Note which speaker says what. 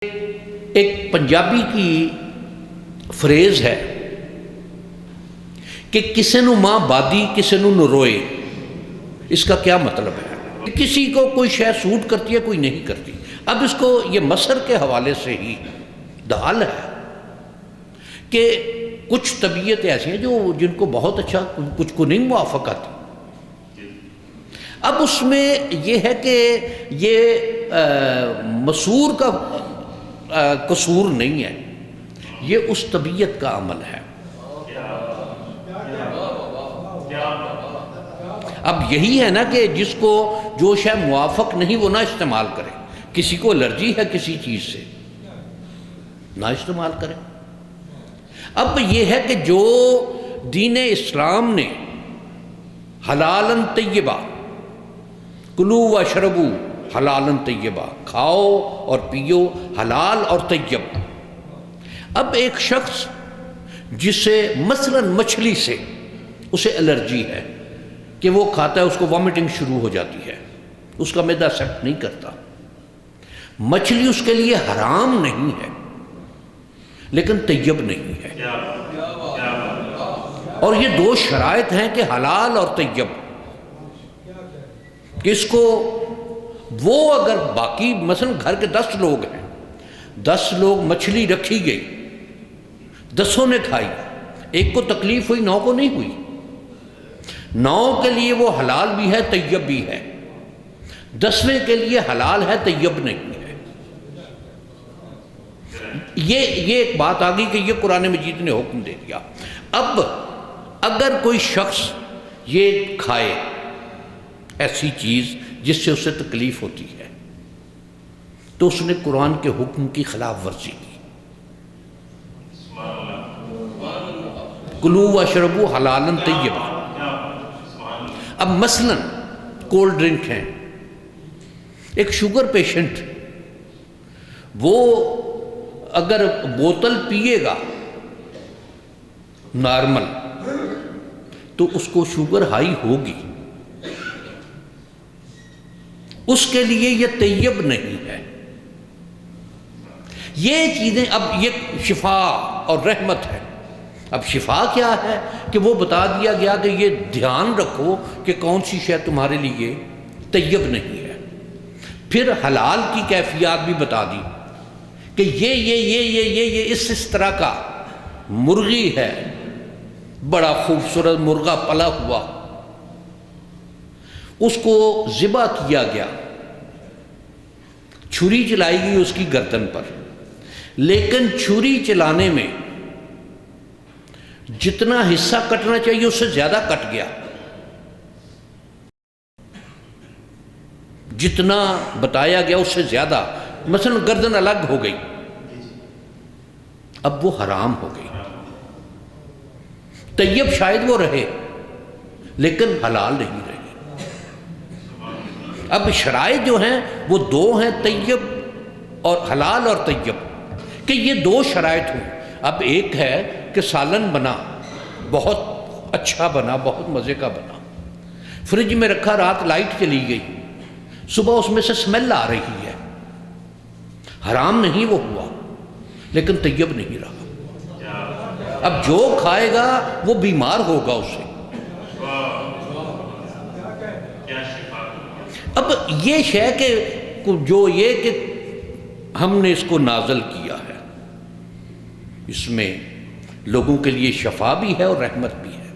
Speaker 1: ایک پنجابی کی فریز ہے کہ کسی نو ماں بادی کسی نو نروئے. اس کا کیا مطلب ہے؟ کسی کو کوئی شے سوٹ کرتی ہے کوئی نہیں کرتی. اب اس کو یہ مصر کے حوالے سے ہی دال ہے کہ کچھ طبیعت ایسی ہیں جن کو بہت اچھا کچھ کو نہیں موافق آتی. اب اس میں یہ ہے کہ یہ مسور کا قصور نہیں ہے، یہ اس طبیعت کا عمل ہے. اب یہی ہے نا کہ جس کو جو شے موافق نہیں وہ نہ استعمال کرے. کسی کو الرجی ہے کسی چیز سے، نہ استعمال کرے. اب یہ ہے کہ جو دین اسلام نے حلالاً طیبہ، کلو واشربو حلالاً طیبہ، کھاؤ اور پیو حلال اور طیب. اب ایک شخص جسے مثلاً مچھلی سے اسے الرجی ہے کہ وہ کھاتا ہے اس کو وامٹنگ شروع ہو جاتی ہے، اس کا معدہ ایکسیپٹ نہیں کرتا. مچھلی اس کے لیے حرام نہیں ہے لیکن طیب نہیں ہے. اور یہ دو شرائط ہیں کہ حلال اور طیب. کہ اس کو وہ اگر باقی مثلا گھر کے 10 لوگ ہیں، 10 لوگ مچھلی رکھی گئی، 10 نے کھائی، ایک کو تکلیف ہوئی 9 کو نہیں ہوئی. 9 کے لیے وہ حلال بھی ہے طیب بھی ہے، 10ویں کے لیے حلال ہے طیب نہیں ہے. یہ ایک بات آ گئی کہ یہ قرآن مجید نے حکم دے دیا. اب اگر کوئی شخص یہ کھائے ایسی چیز جس سے اسے تکلیف ہوتی ہے تو اس نے قرآن کے حکم کی خلاف ورزی کی. کلو واشربو حلالاً طیبا. اب مثلاً کولڈ ڈرنک ہیں، ایک شوگر پیشنٹ وہ اگر بوتل پیے گا نارمل تو اس کو شوگر ہائی ہوگی، اس کے لیے یہ طیب نہیں ہے. یہ چیزیں اب یہ شفا اور رحمت ہے. اب شفا کیا ہے کہ وہ بتا دیا گیا کہ یہ دھیان رکھو کہ کون سی شے تمہارے لیے طیب نہیں ہے. پھر حلال کی کیفیات بھی بتا دی کہ یہ اس طرح کا مرغی ہے، بڑا خوبصورت مرغا پلا ہوا، اس کو ذبح کیا گیا، چھری چلائی گئی اس کی گردن پر، لیکن چھری چلانے میں جتنا حصہ کٹنا چاہیے اس سے زیادہ کٹ گیا، جتنا بتایا گیا اس سے زیادہ، مثلا گردن الگ ہو گئی. اب وہ حرام ہو گئی. طیب شاید وہ رہے لیکن حلال نہیں رہے. اب شرائط جو ہیں وہ 2 ہیں، طیب اور حلال اور طیب، کہ یہ 2 شرائط ہوں. اب ایک ہے کہ سالن بنا، بہت اچھا بنا، بہت مزے کا بنا، فریج میں رکھا، رات لائٹ چلی گئی، صبح اس میں سے سمیل آ رہی ہے، حرام نہیں وہ ہوا لیکن طیب نہیں رہا. اب جو کھائے گا وہ بیمار ہوگا اس سے. اب یہ شے کہ جو یہ کہ ہم نے اس کو نازل کیا ہے، اس میں لوگوں کے لیے شفا بھی ہے اور رحمت بھی ہے.